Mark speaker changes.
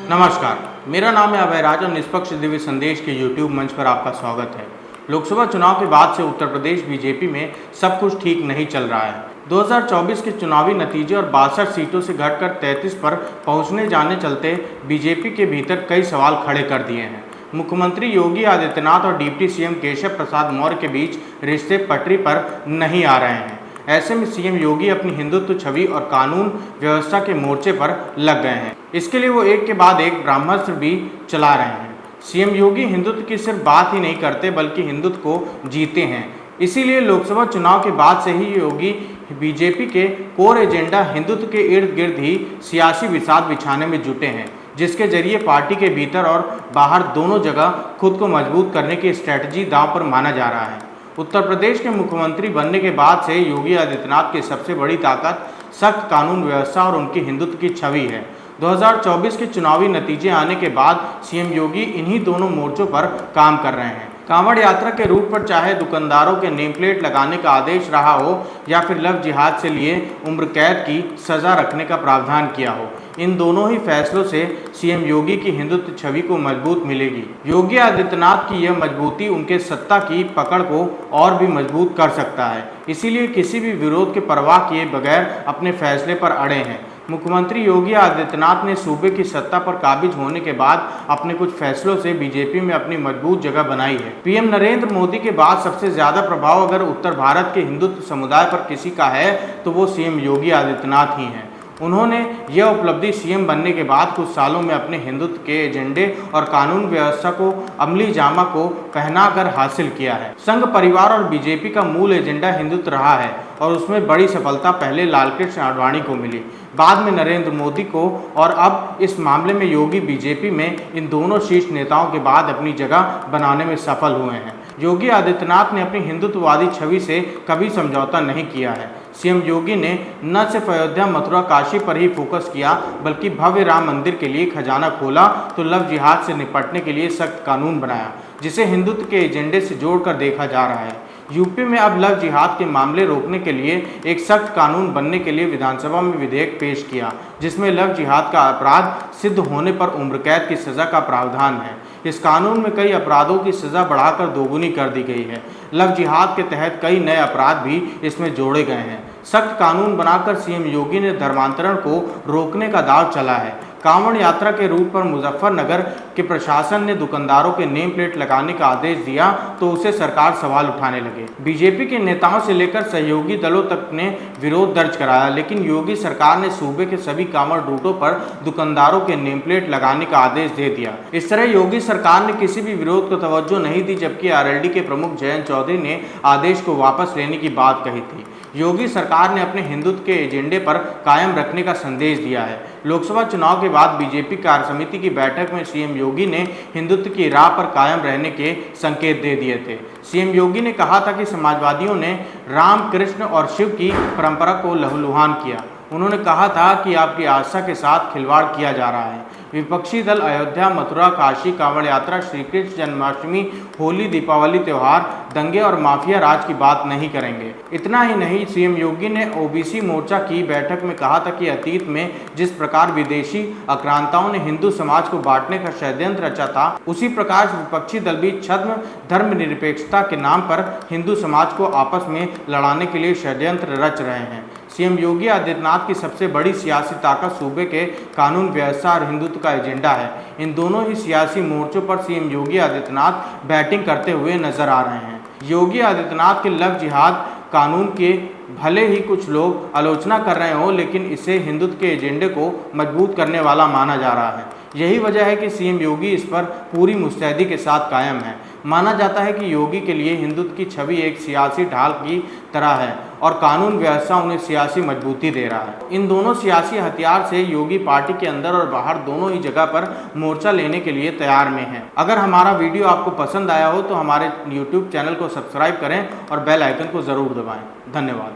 Speaker 1: नमस्कार, मेरा नाम है अभय राज और निष्पक्ष दिव्य संदेश के यूट्यूब मंच पर आपका स्वागत है। लोकसभा चुनाव के बाद से उत्तर प्रदेश बीजेपी में सब कुछ ठीक नहीं चल रहा है। 2024 के चुनावी नतीजे और 62 सीटों से घटकर 33 पर पहुंचने जाने चलते बीजेपी के भीतर कई सवाल खड़े कर दिए हैं। मुख्यमंत्री योगी आदित्यनाथ और डिप्टी सीएम केशव प्रसाद मौर्य के बीच रिश्ते पटरी पर नहीं आ रहे हैं। ऐसे में सीएम योगी अपनी हिंदुत्व छवि और कानून व्यवस्था के मोर्चे पर लग गए हैं। इसके लिए वो एक के बाद एक ब्रह्मास्त्र भी चला रहे हैं। सीएम योगी हिंदुत्व की सिर्फ बात ही नहीं करते बल्कि हिंदुत्व को जीते हैं। इसीलिए लोकसभा चुनाव के बाद से ही योगी बीजेपी के कोर एजेंडा हिंदुत्व के इर्द गिर्द ही सियासी विषाद बिछाने में जुटे हैं, जिसके जरिए पार्टी के भीतर और बाहर दोनों जगह खुद को मजबूत करने की स्ट्रैटेजी दांव पर माना जा रहा है। उत्तर प्रदेश के मुख्यमंत्री बनने के बाद से योगी आदित्यनाथ की सबसे बड़ी ताकत सख्त कानून व्यवस्था और उनकी हिंदुत्व की छवि है। 2024 के चुनावी नतीजे आने के बाद सीएम योगी इन्हीं दोनों मोर्चों पर काम कर रहे हैं। कांवड़ यात्रा के रूट पर चाहे दुकानदारों के नेम प्लेट लगाने का आदेश रहा हो या फिर लव जिहाद से लिए उम्र कैद की सजा रखने का प्रावधान किया हो, इन दोनों ही फैसलों से सीएम योगी की हिंदुत्व छवि को मजबूत मिलेगी। योगी आदित्यनाथ की यह मजबूती उनके सत्ता की पकड़ को और भी मजबूत कर सकता है। इसीलिए किसी भी विरोध के परवाह किए बगैर अपने फैसले पर अड़े हैं। मुख्यमंत्री योगी आदित्यनाथ ने सूबे की सत्ता पर काबिज होने के बाद अपने कुछ फैसलों से बीजेपी में अपनी मजबूत जगह बनाई है। पीएम नरेंद्र मोदी के बाद सबसे ज्यादा प्रभाव अगर उत्तर भारत के हिंदुत्व समुदाय पर किसी का है तो वो सीएम योगी आदित्यनाथ ही हैं। उन्होंने यह उपलब्धि सीएम बनने के बाद कुछ सालों में अपने हिंदुत्व के एजेंडे और कानून व्यवस्था को अमली जामा को पहनाकर हासिल किया है। संघ परिवार और बीजेपी का मूल एजेंडा हिंदुत्व रहा है और उसमें बड़ी सफलता पहले लालकृष्ण आडवाणी को मिली, बाद में नरेंद्र मोदी को और अब इस मामले में योगी बीजेपी में इन दोनों शीर्ष नेताओं के बाद अपनी जगह बनाने में सफल हुए हैं। योगी आदित्यनाथ ने अपनी हिंदुत्ववादी छवि से कभी समझौता नहीं किया है। सीएम योगी ने न सिर्फ अयोध्या, मथुरा, काशी पर ही फोकस किया बल्कि भव्य राम मंदिर के लिए खजाना खोला तो लव जिहाद से निपटने के लिए सख्त कानून बनाया, जिसे हिंदुत्व के एजेंडे से जोड़कर देखा जा रहा है। यूपी में अब लव जिहाद के मामले रोकने के लिए एक सख्त कानून बनने के लिए विधानसभा में विधेयक पेश किया, जिसमें लव जिहाद का अपराध सिद्ध होने पर उम्र कैद की सजा का प्रावधान है। इस कानून में कई अपराधों की सजा बढ़ाकर दोगुनी कर दी गई है। लव जिहाद के तहत कई नए अपराध भी इसमें जोड़े गए हैं। सख्त कानून बनाकर सीएम योगी ने धर्मांतरण को रोकने का दाव चला है। कांवड़ यात्रा के रूट पर मुजफ्फरनगर के प्रशासन ने दुकानदारों के नेम प्लेट लगाने का आदेश दिया तो उसे सरकार सवाल उठाने लगे। बीजेपी के नेताओं से लेकर सहयोगी दलों तक ने विरोध दर्ज कराया, लेकिन योगी सरकार ने सूबे के सभी कांवड़ रूटों पर दुकानदारों के नेम प्लेट लगाने का आदेश दे दिया। इस तरह योगी सरकार ने किसी भी विरोध को तवज्जो नहीं दी, जबकि आरएलडी के प्रमुख जयंत चौधरी ने आदेश को वापस लेने की बात कही थी। योगी सरकार ने अपने हिंदुत्व के एजेंडे पर कायम रखने का संदेश दिया है। लोकसभा चुनाव के बाद बीजेपी कार्यसमिति की बैठक में सीएम योगी ने हिंदुत्व की राह पर कायम रहने के संकेत दे दिए थे। सीएम योगी ने कहा था कि समाजवादियों ने राम, कृष्ण और शिव की परंपरा को लहूलुहान किया। उन्होंने कहा था कि आपकी आस्था के साथ खिलवाड़ किया जा रहा है। विपक्षी दल अयोध्या, मथुरा, काशी, कांवड़ यात्रा, श्री कृष्ण जन्माष्टमी, होली, दीपावली त्योहार, दंगे और माफिया राज की बात नहीं करेंगे। इतना ही नहीं, सीएम योगी ने ओबीसी मोर्चा की बैठक में कहा था कि अतीत में जिस प्रकार विदेशी आक्रांताओं ने हिंदू समाज को बांटने का षड्यंत्र रचा था, उसी प्रकार विपक्षी दल भी छद्म धर्मनिरपेक्षता के नाम पर हिंदू समाज को आपस में लड़ाने के लिए षड्यंत्र रच रहे हैं। सीएम योगी आदित्यनाथ की सबसे बड़ी सियासी ताकत सूबे के कानून व्यवस्था और हिंदुत्व का एजेंडा है। इन दोनों ही सियासी मोर्चों पर सीएम योगी आदित्यनाथ बैटिंग करते हुए नजर आ रहे हैं। योगी आदित्यनाथ के लव जिहाद कानून के भले ही कुछ लोग आलोचना कर रहे हों, लेकिन इसे हिंदुत्व के एजेंडे को मजबूत करने वाला माना जा रहा है। यही वजह है कि सीएम योगी इस पर पूरी मुस्तैदी के साथ कायम है। माना जाता है कि योगी के लिए हिंदुत्व की छवि एक सियासी ढाल की तरह है और कानून व्यवस्था उन्हें सियासी मजबूती दे रहा है। इन दोनों सियासी हथियार से योगी पार्टी के अंदर और बाहर दोनों ही जगह पर मोर्चा लेने के लिए तैयार में है। अगर हमारा वीडियो आपको पसंद आया हो तो हमारे YouTube चैनल को सब्सक्राइब करें और बेल आइकन को ज़रूर दबाएं। धन्यवाद।